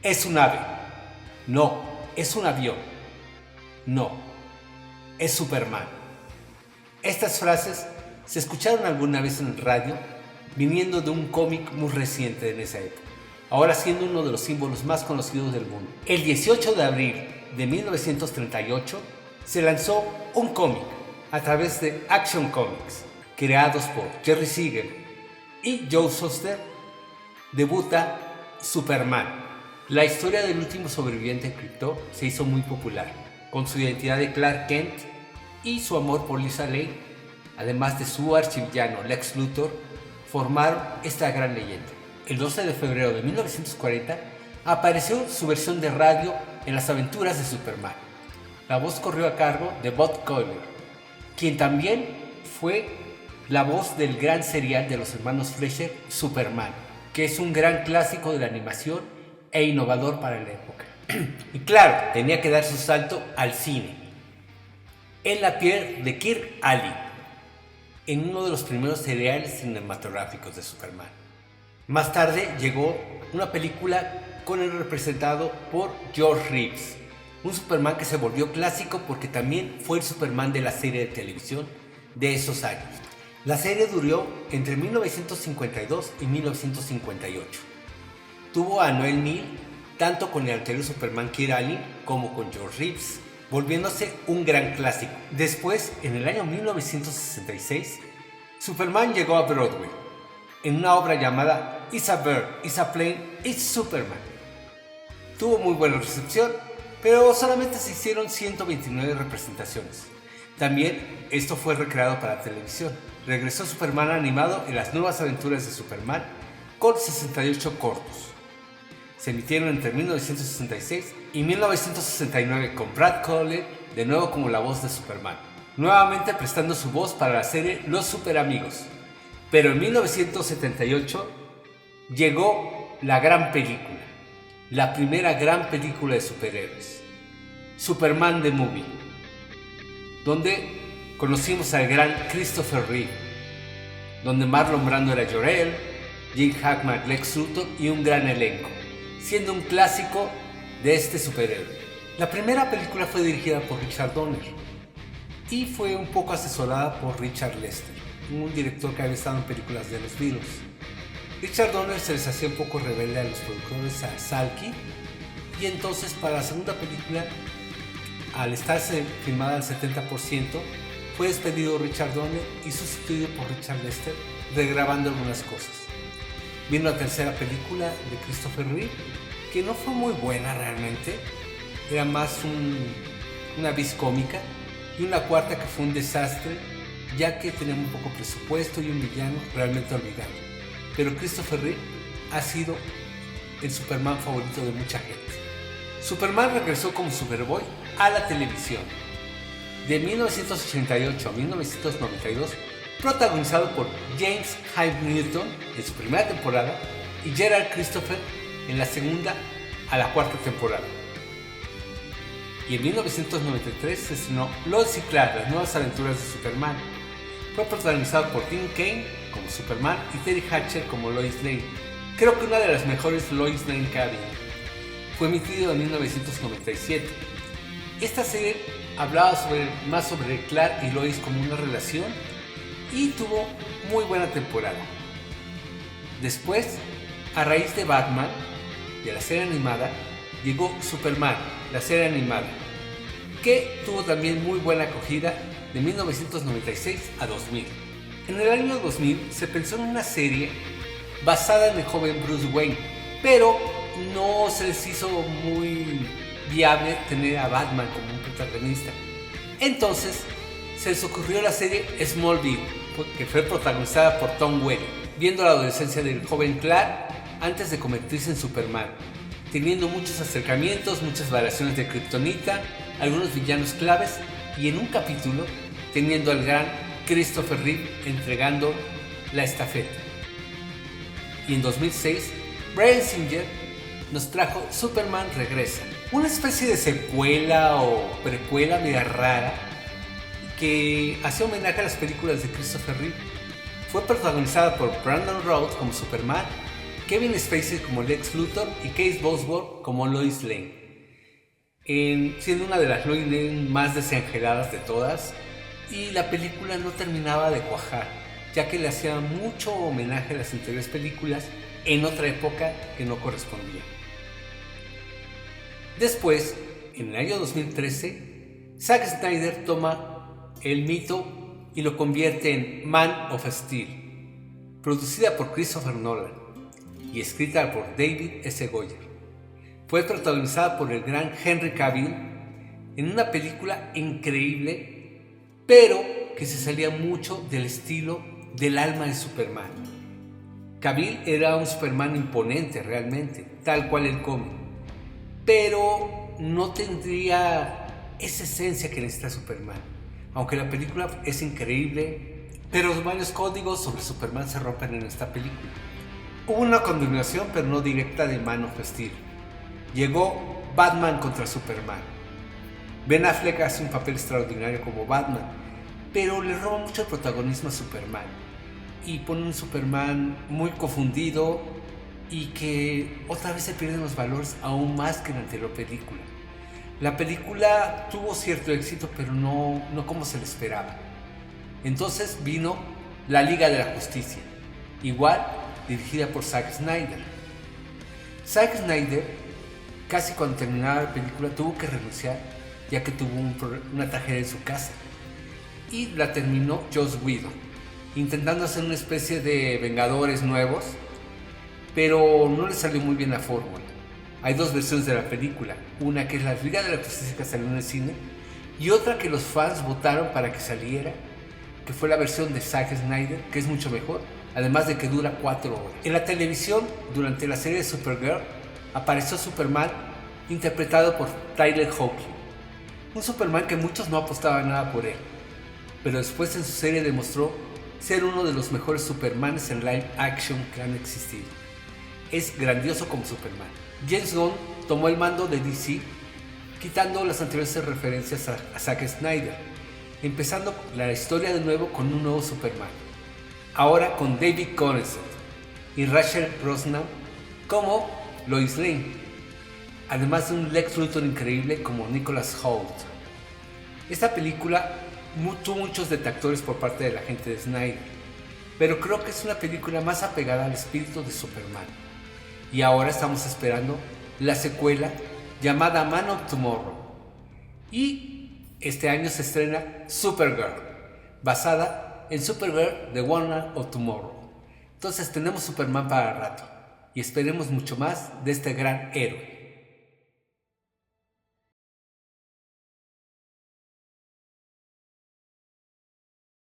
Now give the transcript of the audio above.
Es un ave. No, es un avión. No, es Superman. Estas frases se escucharon alguna vez en el radio, viniendo de un cómic muy reciente en esa época, ahora siendo uno de los símbolos más conocidos del mundo. El 18 de abril de 1938 se lanzó un cómic a través de Action Comics, creados por Jerry Siegel y Joe Shuster. Debuta Superman. La historia del último sobreviviente en Krypton se hizo muy popular, con su identidad de Clark Kent y su amor por Lisa Lane, además de su archivillano Lex Luthor, formaron esta gran leyenda. El 12 de febrero de 1940 apareció su versión de radio en Las Aventuras de Superman. La voz corrió a cargo de Bob Collier, quien también fue la voz del gran serial de los hermanos Fleischer, Superman, que es un gran clásico de la animación e innovador para la época. Y claro, tenía que dar su salto al cine, en la piel de Kirk Alyn, en uno de los primeros seriales cinematográficos de Superman. Más tarde llegó una película con el representado por George Reeves, un Superman que se volvió clásico porque también fue el Superman de la serie de televisión de esos años. La serie duró entre 1952 y 1958. Tuvo a Noel Neill tanto con el anterior Superman Kirk Alyn como con George Reeves, volviéndose un gran clásico. Después, en el año 1966, Superman llegó a Broadway en una obra llamada It's a Bird, It's a Plane, It's Superman. Tuvo muy buena recepción, pero solamente se hicieron 129 representaciones. También esto fue recreado para televisión. Regresó Superman animado en Las Nuevas Aventuras de Superman con 68 cortos. Se emitieron entre 1966 y 1969 con Brad Cole de nuevo como la voz de Superman, nuevamente prestando su voz para la serie Los Super Amigos. Pero en 1978 llegó la gran película, la primera gran película de superhéroes, Superman The Movie, donde conocimos al gran Christopher Reeve, donde Marlon Brando era Jor-El, Jim Hackman, Lex Luthor y un gran elenco, siendo un clásico de este superhéroe. La primera película fue dirigida por Richard Donner y fue un poco asesorada por Richard Lester, un director que había estado en películas de los Beatles. Richard Donner se les hacía un poco rebelde a los productores, a Salky, y entonces para la segunda película, al estarse filmada al 70%, fue despedido Richard Donner y sustituido por Richard Lester, regrabando algunas cosas. Vino la tercera película de Christopher Reeve, que no fue muy buena realmente, era más una vis cómica, y una cuarta que fue un desastre, ya que tenía muy poco presupuesto y un villano realmente olvidable. Pero Christopher Reeve ha sido el Superman favorito de mucha gente. Superman regresó como Superboy a la televisión de 1988 a 1992, protagonizado por James Hyde Newton en su primera temporada y Gerald Christopher en la segunda a la cuarta temporada. Y en 1993 se estrenó Lois y Clark, Las Nuevas Aventuras de Superman. Fue protagonizado por Tim Kaine como Superman y Teri Hatcher como Lois Lane. Creo que una de las mejores Lois Lane que ha habido. Fue emitido en 1997. Esta serie hablaba más sobre Clark y Lois como una relación y tuvo muy buena temporada. Después, a raíz de Batman, de la serie animada, llegó Superman, la serie animada, que tuvo también muy buena acogida de 1996 a 2000. En el año 2000 se pensó en una serie basada en el joven Bruce Wayne, pero no se les hizo muy viable tener a Batman como un protagonista. Entonces se les ocurrió la serie Smallville, que fue protagonizada por Tom Welling, viendo la adolescencia del joven Clark antes de convertirse en Superman, teniendo muchos acercamientos, muchas variaciones de Kryptonita, algunos villanos claves y en un capítulo teniendo al gran Christopher Reeve entregando la estafeta. Y en 2006, Bryan Singer nos trajo Superman Regresa, una especie de secuela o precuela media rara que hace homenaje a las películas de Christopher Reeve. Fue protagonizada por Brandon Routh como Superman Kevin Spacey como Lex Luthor y Kate Bosworth como Lois Lane, siendo una de las Lois Lane más desangeladas de todas, y la película no terminaba de cuajar, ya que le hacía mucho homenaje a las anteriores películas en otra época que no correspondía. Después, en el año 2013, Zack Snyder toma el mito y lo convierte en Man of Steel, producida por Christopher Nolan y escrita por David S. Goyer. Fue protagonizada por el gran Henry Cavill en una película increíble, pero que se salía mucho del estilo del alma de Superman. Cavill era un Superman imponente realmente, tal cual el cómic, pero no tendría esa esencia que necesita Superman. Aunque la película es increíble, pero varios códigos sobre Superman se rompen en esta película. Hubo una continuación, pero no directa, de Man of Steel. Llegó Batman contra Superman. Ben Affleck hace un papel extraordinario como Batman, pero le roba mucho el protagonismo a Superman y pone un Superman muy confundido y que otra vez se pierden los valores aún más que en la anterior película. La película tuvo cierto éxito, pero no como se le esperaba. Entonces vino la Liga de la Justicia, igual dirigida por Zack Snyder. Zack Snyder, casi cuando terminaba la película, tuvo que renunciar, ya que tuvo una tragedia en su casa, y la terminó Joss Whedon, intentando hacer una especie de Vengadores nuevos, pero no le salió muy bien la fórmula. Hay dos versiones de la película, una que es la Liga de la Justicia que salió en el cine y otra que los fans votaron para que saliera, que fue la versión de Zack Snyder, que es mucho mejor, además de que dura 4 horas. En la televisión, durante la serie de Supergirl, apareció Superman interpretado por Tyler Hoechlin, un Superman que muchos no apostaban nada por él, pero después en su serie demostró ser uno de los mejores Supermanes en live action que han existido. Es grandioso como Superman. James Gunn tomó el mando de DC, quitando las anteriores referencias a Zack Snyder, empezando la historia de nuevo con un nuevo Superman, ahora con David Corenswet y Rachel Brosnahan como Lois Lane, además de un Lex Luthor increíble como Nicholas Hoult. Esta película tuvo muchos detractores por parte de la gente de Snyder, pero creo que es una película más apegada al espíritu de Superman. Y ahora estamos esperando la secuela llamada Man of Tomorrow. Y este año se estrena Supergirl, basada en Supergirl de Woman of Tomorrow. Entonces tenemos Superman para rato y esperemos mucho más de este gran héroe.